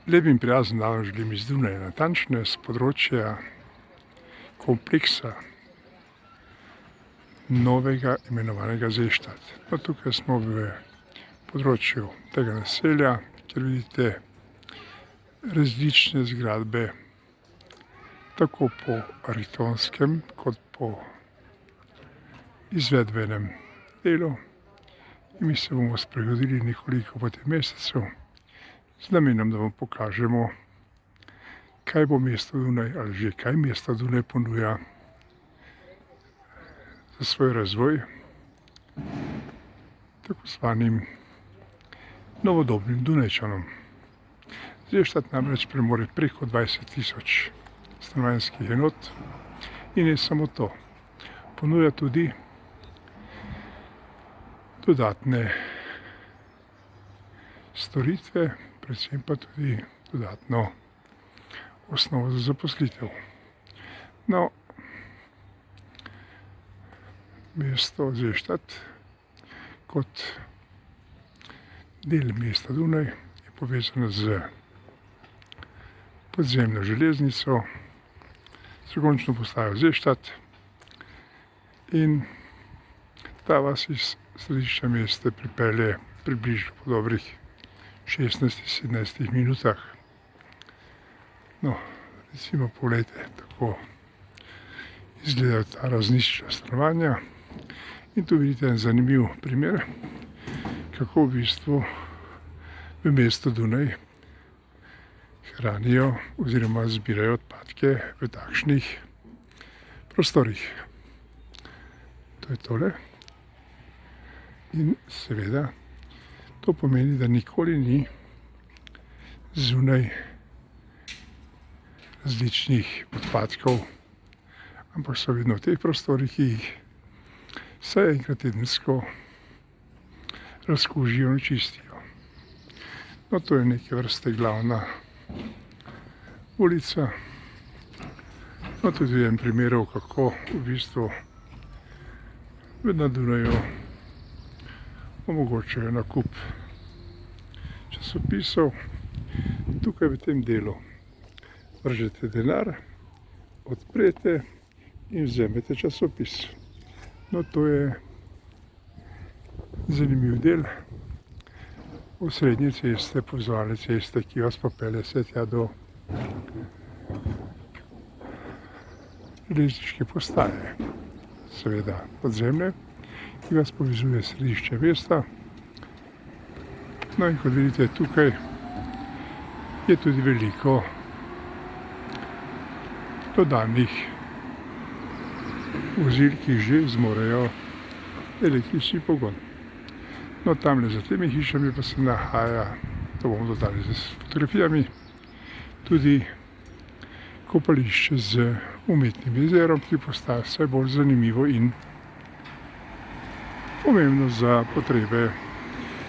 Lep in prijazen dan želim iz Dunaja, natančneje s področja kompleksa novega imenovanega Zeštad. No, tukaj smo v področju tega naselja, kjer vidite različne zgradbe, tako po arhitektonskem kot po izvedbenem delu. In mi se bomo sprehodili nekoliko po tem mesecu, z namenom, da vam pokažemo, kaj bo mesto Dunaj ali že kaj mesto Dunaj ponuja za svoj razvoj tako zvanim novodobnim Dunajčanom. Zeštad namreč premore preko 20.000 stanovanjskih enot in ne samo to, ponuja tudi dodatne storitve, predvsem pa tudi dodatno osnovo za zaposlitev. No, mesto Zeštad kot del mesta Dunaj je povezano z podzemno železnico, s končno postajo Zeštad, in ta vas iz središča mesta pripelje približno po dobrih 16-17 minutah. No, recimo pogledajte, tako izgledajo ta različna stanovanja. In tu vidite en zanimiv primer, kako v bistvu v mestu Dunaj hranijo oziroma zbirajo odpadke v takšnih prostorih. To je tole. In seveda to pomeni, da nikoli ni zunaj različnih odpadkov, ampak so vedno v teh prostorih, ki jih vsaj enkrat tedensko razkužijo in čistijo. No, to je neke vrste glavna ulica. No, tudi en primerov, kako v bistvu na Dunaju omogočajo nakup časopisov. Tukaj v tem delu vržete denar, odprete in vzamete časopis. No, to je zanimiv del osrednje ceste, povezovalne ceste, ki vas popelje vse tja do železniške postaje, seveda podzemne, ki vas povezuje središče mesta. No, in kot vidite, tukaj je tudi veliko dodanih vozil, ki že zmorejo električni pogon. No, tamle za temi hišami pa se nahaja, to bomo dodali z fotografijami, tudi kopališče z umetnim jezerom, ki postaja vse bolj zanimivo in pomembno za potrebe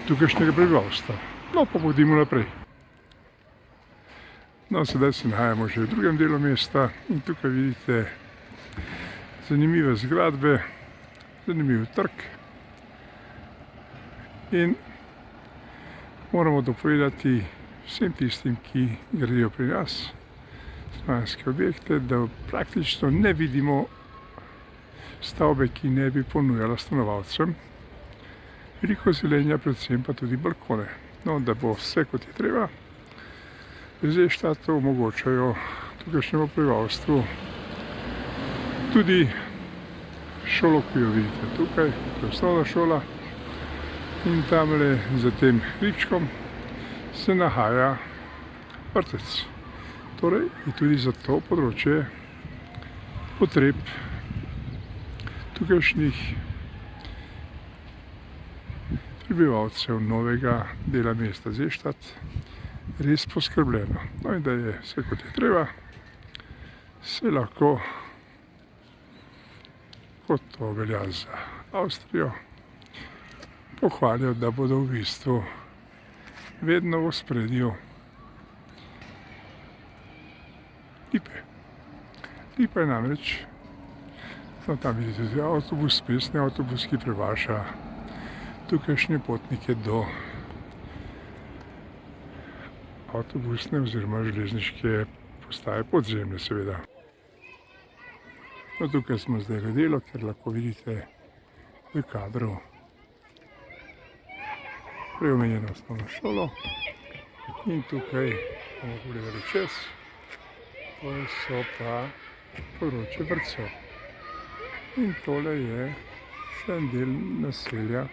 tukajšnjega prebivalstva. No, pa pojdimo naprej. No, sedaj se nahajamo že v drugem delu mesta in tukaj vidite zanimive zgradbe, zanimiv trg. In moramo dopovedati vsem tistim, ki gradijo pri nas stanovanjske objekte, da praktično ne vidimo stavbe, ki ne bi ponujala stanovalcem veliko zelenja, predvsem pa tudi balkone. No, da bo vse kot je treba, v Zeštadu omogočajo tukajšnjemu prebivalstvu tudi šolo, ki jo vidite tukaj, to je osnovna šola, in tamle za tem hribčkom se nahaja vrtec. Torej je tudi za to področje potreb tukajšnjih prebivalcev novega dela mesta Zeštad res poskrbljeno. No, in da je vse kot je treba, se lahko, kot to velja za Avstrijo, pohvalijo, da bodo v bistvu vedno v ospredju lipe. Lipa je namreč, no, tam vidite tudi avtobus, mestni avtobus, ki prevaža tukajšnje potnike do avtobusne oziroma železniške postaje podzemne seveda. No, tukaj smo zdaj v delu, ker lahko vidite v kadru prej omenjeno osnovno šolo in tukaj bomo pogledali čez, to so pa področje vrtcev. In tole je še en del naselja,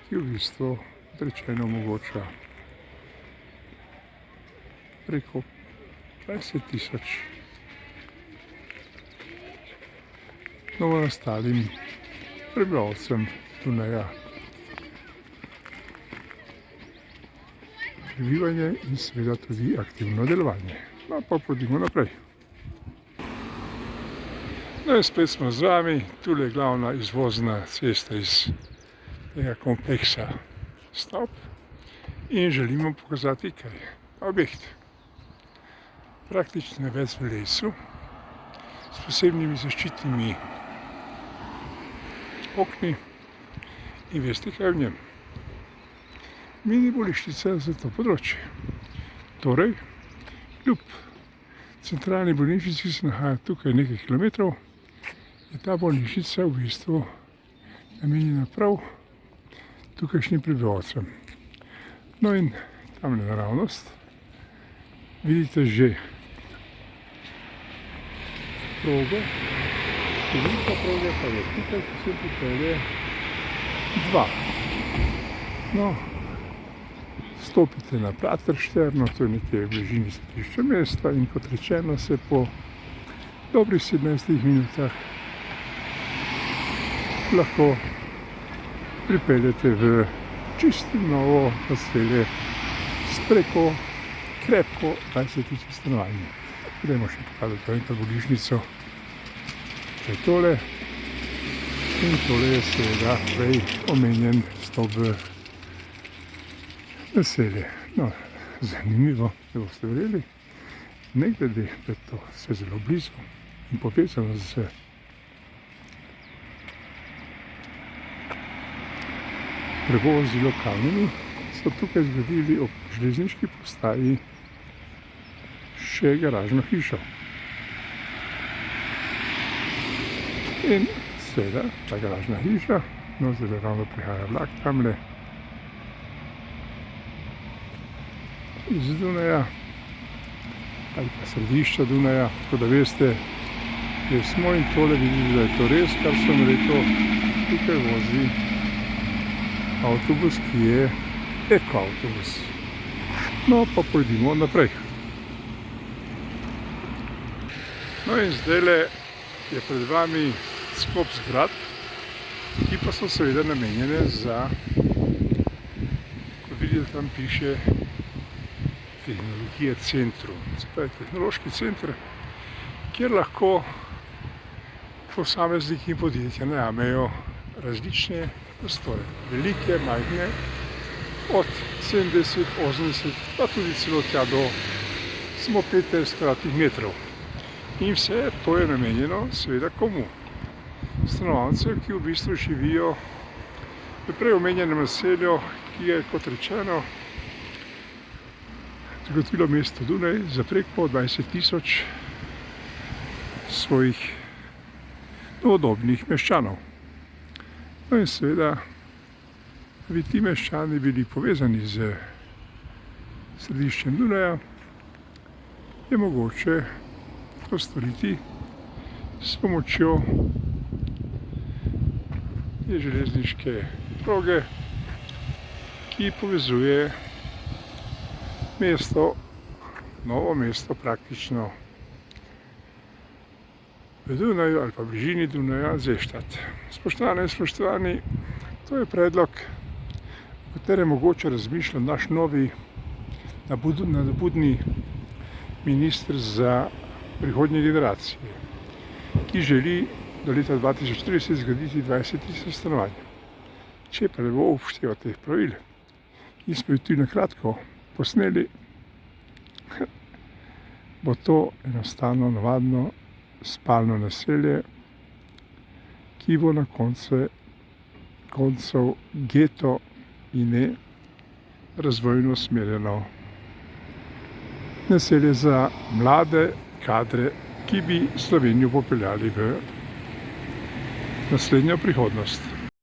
ki v bistvu rečeno omogoča preko 20.000 novonastalim prebivalcem Dunaja prebivanje in seveda tudi aktivno delovanje. No, pa pojdimo naprej. No in spet smo z vami, tule je glavna izvozna cesta iz tega kompleksa stavb in želimo pokazati kaj. Objekt. Praktično več v lesu, s posebnimi zaščitnimi okni in veste kaj v njem. Mini bolnišnica za to področje. Torej, kljub centralni bolnišnici, ki se nahaja tukaj nekaj kilometrov, je ta bolnišnica v bistvu namenjena prav tukajšnjim prebivalcem. No in tamle naravnost vidite že progo, številka proge pa je tukaj, ki se pripelje 2. No, stopite na Prateršterno, to je nekje v bližini središča mesta in kot rečeno se po dobrih 17 minutah lahko pripeljete v čisto novo naselje s preko krepko 20.000 stanovanji. Gremo še pokazati enkrat bolnišnico. To je tole in tole je seveda prej omenjen vstop v naselje. No, zanimivo, da boste verjeli, ne glede, da je to vse zelo blizu in povezano z prevozi lokalnimi, so tukaj zgradili ob železniški postaji še garažno hišo. In seveda ta garažna hiša, no zdaj ravno prihaja vlak tamle iz Dunaja ali pa središča Dunaja, tako da veste, kje smo in tole vidite, da je to res, kar sem rekel, tukaj vozi avtobus, ki je ekoavtobus. No, pa pojdimo naprej. No in zdajle je pred vami sklop zgradb, ki pa so seveda namenjene za, kot vidite, tam piše tehnologija centrum, se pravi tehnološki center, kjer lahko posamezniki in podjetja najamejo različne prostore, velike, majhne, od 70, 80, pa tudi celo tja do samo 15 kvadratnih metrov. In vse to je namenjeno seveda komu? Stanovancev, ki v bistvu živijo v prej omenjenem naselju, ki je, kot rečeno, zagotovilo mesto Dunaj za preko 20.000 svojih novodobnih meščanov. No in seveda, da bi ti meščani bili povezani z središčem Dunaja, je mogoče to storiti s pomočjo te železniške proge, ki povezuje mesto, novo mesto praktično v Dunaju ali pa v bližini Dunaja, Zeštad. Spoštovane in spoštovani, to je predlog, o katerem mogoče razmišlja naš novi nadobudni minister za prihodnje generacije, ki želi do leta 2030 zgraditi 20.000 stanovanj. Če pa ne bo upošteval teh pravil in smo jih tudi na kratko posneli, bo to enostavno navadno spalno naselje, ki bo na koncev geto in ne razvojno usmerjeno naselje za mlade kadre, ki bi Slovenijo popeljali v naslednjo prihodnost.